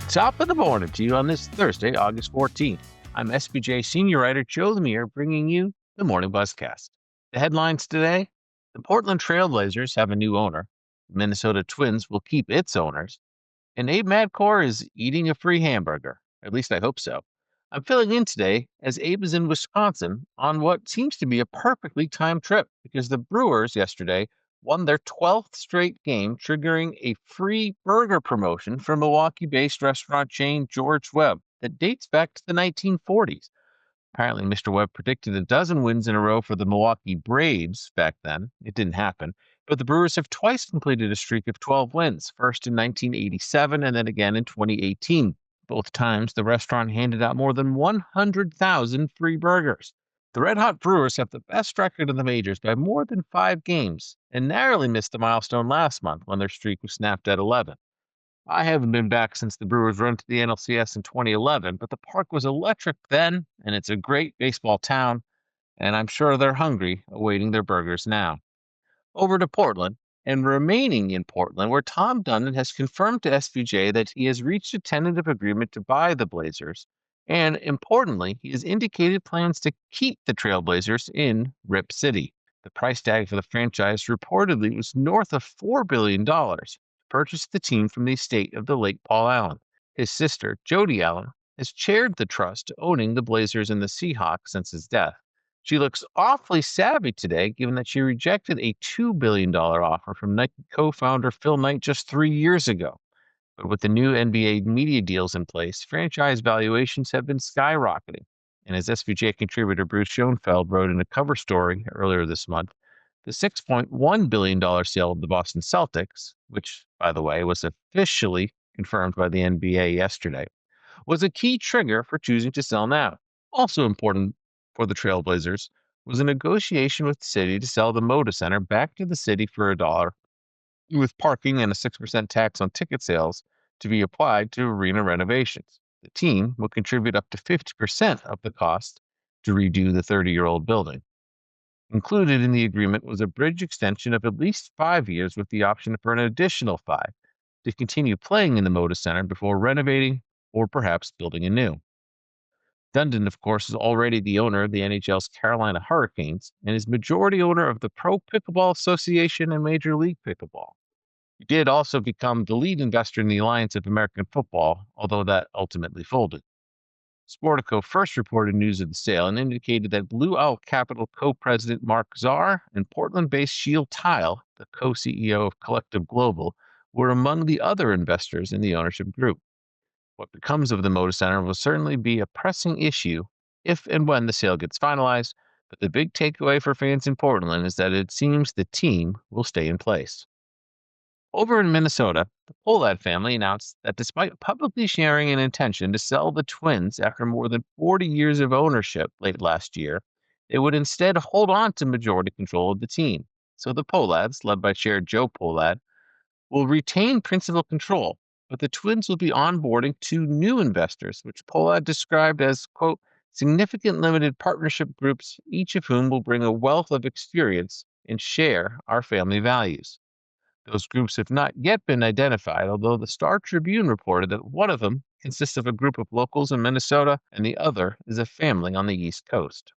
Top of the morning to you on this Thursday, August 14th. I'm SBJ senior writer Joe Lemire bringing you the Morning Buzzcast. The headlines today: the Portland Trailblazers have a new owner, the Minnesota Twins will keep its owners, and Abe Madcore is eating a free hamburger. At least I hope so. I'm filling in today as Abe is in Wisconsin on what seems to be a perfectly timed trip because the Brewers yesterday won their 12th straight game, triggering a free burger promotion from Milwaukee-based restaurant chain George Webb that dates back to the 1940s. Apparently, Mr. Webb predicted a dozen wins in a row for the Milwaukee Braves back then. It didn't happen. But the Brewers have twice completed a streak of 12 wins, first in 1987 and then again in 2018. Both times, the restaurant handed out more than 100,000 free burgers. The Red Hot Brewers have the best record in the majors by more than 5 games and narrowly missed the milestone last month when their streak was snapped at 11. I haven't been back since the Brewers' run to the NLCS in 2011, but the park was electric then, and it's a great baseball town, and I'm sure they're hungry, awaiting their burgers now. Over to Portland, and remaining in Portland, where Tom Dundon has confirmed to SBJ that he has reached a tentative agreement to buy the Blazers, and importantly, he has indicated plans to keep the Trailblazers in Rip City. The price tag for the franchise reportedly was north of $4 billion to purchase the team from the estate of the late Paul Allen. His sister, Jody Allen, has chaired the trust owning the Blazers and the Seahawks since his death. She looks awfully savvy today, given that she rejected a $2 billion offer from Nike co-founder Phil Knight just 3 years ago. But with the new NBA media deals in place, franchise valuations have been skyrocketing. And as SVJ contributor Bruce Schoenfeld wrote in a cover story earlier this month, the $6.1 billion sale of the Boston Celtics, which, by the way, was officially confirmed by the NBA yesterday, was a key trigger for choosing to sell now. Also important for the Trailblazers was a negotiation with the city to sell the Moda Center back to the city for $1, with parking and a 6% tax on ticket sales to be applied to arena renovations. The team will contribute up to 50% of the cost to redo the 30-year-old building. Included in the agreement was a bridge extension of at least 5 years with the option for an additional 5 to continue playing in the Moda Center before renovating or perhaps building anew. Dundon, of course, is already the owner of the NHL's Carolina Hurricanes and is majority owner of the Pro Pickleball Association and Major League Pickleball. He did also become the lead investor in the Alliance of American Football, although that ultimately folded. Sportico first reported news of the sale and indicated that Blue Owl Capital co-president Mark Czar and Portland-based Shield Tile, the co-CEO of Collective Global, were among the other investors in the ownership group. What becomes of the Moda Center will certainly be a pressing issue if and when the sale gets finalized, but the big takeaway for fans in Portland is that it seems the team will stay in place. Over in Minnesota, the Pohlad family announced that despite publicly sharing an intention to sell the Twins after more than 40 years of ownership late last year, they would instead hold on to majority control of the team. So the Pohlads, led by Chair Joe Pohlad, will retain principal control, but the Twins will be onboarding 2 new investors, which Pohlad described as, quote, significant limited partnership groups, each of whom will bring a wealth of experience and share our family values. Those groups have not yet been identified, although the Star Tribune reported that one of them consists of a group of locals in Minnesota and the other is a family on the East Coast.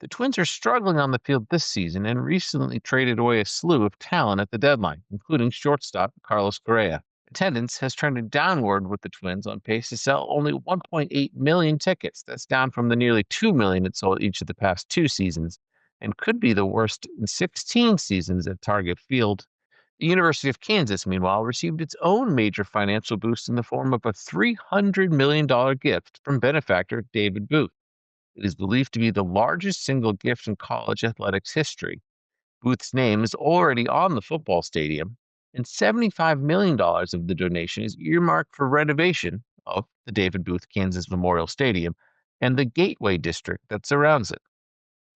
The Twins are struggling on the field this season and recently traded away a slew of talent at the deadline, including shortstop Carlos Correa. Attendance has trended downward with the Twins on pace to sell only 1.8 million tickets. That's down from the nearly 2 million it sold each of the past 2 seasons and could be the worst in 16 seasons at Target Field. The University of Kansas, meanwhile, received its own major financial boost in the form of a $300 million gift from benefactor David Booth. It is believed to be the largest single gift in college athletics history. Booth's name is already on the football stadium, and $75 million of the donation is earmarked for renovation of the David Booth Kansas Memorial Stadium and the Gateway District that surrounds it.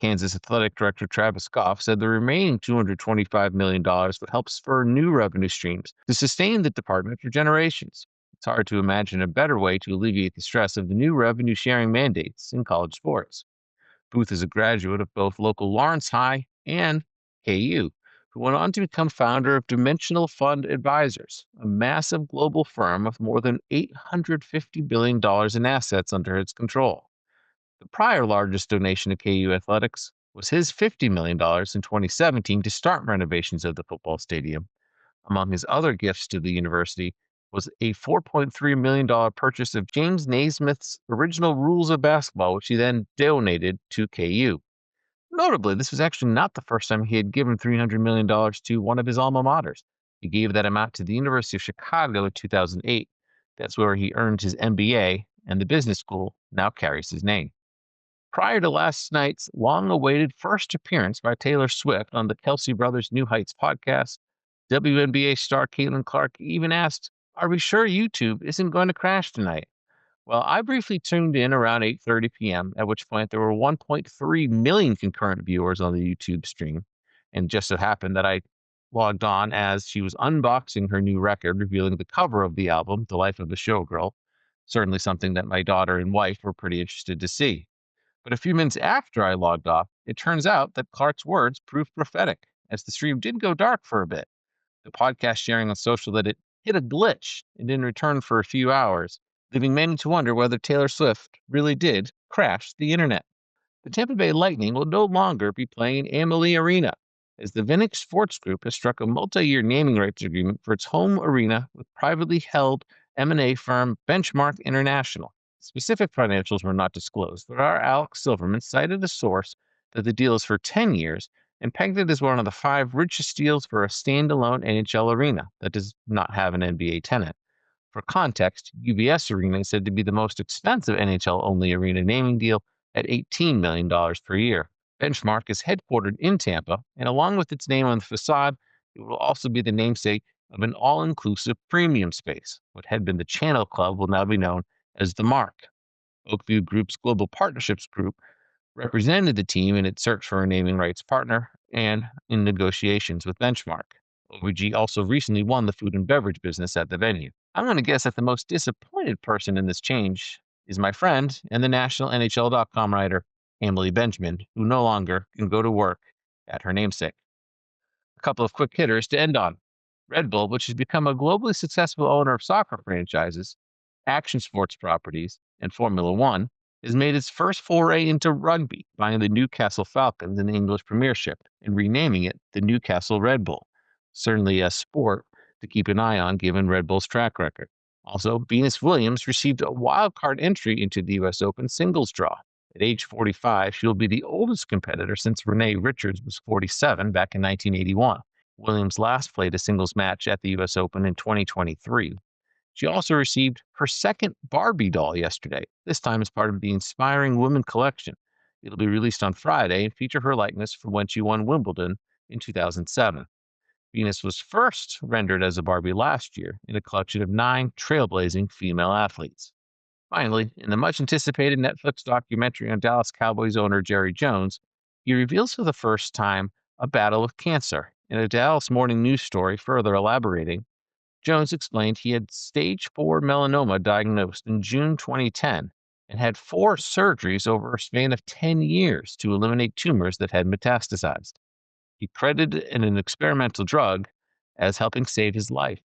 Kansas Athletic Director Travis Goff said the remaining $225 million would help spur new revenue streams to sustain the department for generations. It's hard to imagine a better way to alleviate the stress of the new revenue-sharing mandates in college sports. Booth is a graduate of both local Lawrence High and KU, who went on to become founder of Dimensional Fund Advisors, a massive global firm with more than $850 billion in assets under its control. The prior largest donation to KU Athletics was his $50 million in 2017 to start renovations of the football stadium. Among his other gifts to the university was a $4.3 million purchase of James Naismith's original Rules of Basketball, which he then donated to KU. Notably, this was actually not the first time he had given $300 million to one of his alma maters. He gave that amount to the University of Chicago in 2008. That's where he earned his MBA, and the business school now carries his name. Prior to last night's long-awaited first appearance by Taylor Swift on the Kelsey Brothers New Heights podcast, WNBA star Caitlin Clark even asked, "Are we sure YouTube isn't going to crash tonight?" Well, I briefly tuned in around 8:30 p.m., at which point there were 1.3 million concurrent viewers on the YouTube stream. And just so happened that I logged on as she was unboxing her new record, revealing the cover of the album, The Life of a Showgirl. Certainly something that my daughter and wife were pretty interested to see. But a few minutes after I logged off, it turns out that Clark's words proved prophetic, as the stream did go dark for a bit. The podcast sharing on social that it hit a glitch and didn't return for a few hours, leaving many to wonder whether Taylor Swift really did crash the internet. The Tampa Bay Lightning will no longer be playing in Amalie Arena, as the Vinnick Sports Group has struck a multi-year naming rights agreement for its home arena with privately held M&A firm Benchmark International. Specific financials were not disclosed, but our Alex Silverman cited a source that the deal is for 10 years and pegged it as one of the 5 richest deals for a standalone NHL arena that does not have an NBA tenant. For context, UBS Arena is said to be the most expensive NHL-only arena naming deal at $18 million per year. Benchmark is headquartered in Tampa, and along with its name on the facade, it will also be the namesake of an all-inclusive premium space. What had been the Channel Club will now be known as the Mark. Oakview Group's Global Partnerships Group represented the team in its search for a naming rights partner and in negotiations with Benchmark. OVG also recently won the food and beverage business at the venue. I'm going to guess that the most disappointed person in this change is my friend and the national NHL.com writer, Emily Benjamin, who no longer can go to work at her namesake. A couple of quick hitters to end on. Red Bull, which has become a globally successful owner of soccer franchises, action sports properties, and Formula One, has made its first foray into rugby, buying the Newcastle Falcons in the English Premiership and renaming it the Newcastle Red Bull. Certainly a sport to keep an eye on given Red Bull's track record. Also, Venus Williams received a wildcard entry into the U.S. Open singles draw. At age 45, she will be the oldest competitor since Renee Richards was 47 back in 1981. Williams last played a singles match at the U.S. Open in 2023. She also received her second Barbie doll yesterday, this time as part of the Inspiring Women collection. It'll be released on Friday and feature her likeness from when she won Wimbledon in 2007. Venus was first rendered as a Barbie last year in a collection of 9 trailblazing female athletes. Finally, in the much-anticipated Netflix documentary on Dallas Cowboys owner Jerry Jones, he reveals for the first time a battle with cancer. In a Dallas Morning News story further elaborating, Jones explained he had stage 4 melanoma diagnosed in June 2010 and had 4 surgeries over a span of 10 years to eliminate tumors that had metastasized. He credited an experimental drug as helping save his life.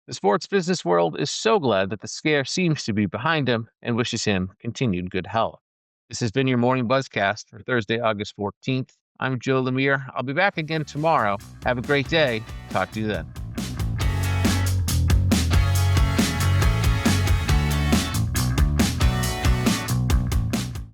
The sports business world is so glad that the scare seems to be behind him and wishes him continued good health. This has been your Morning Buzzcast for Thursday, August 14th. I'm Joe Lemire. I'll be back again tomorrow. Have a great day. Talk to you then.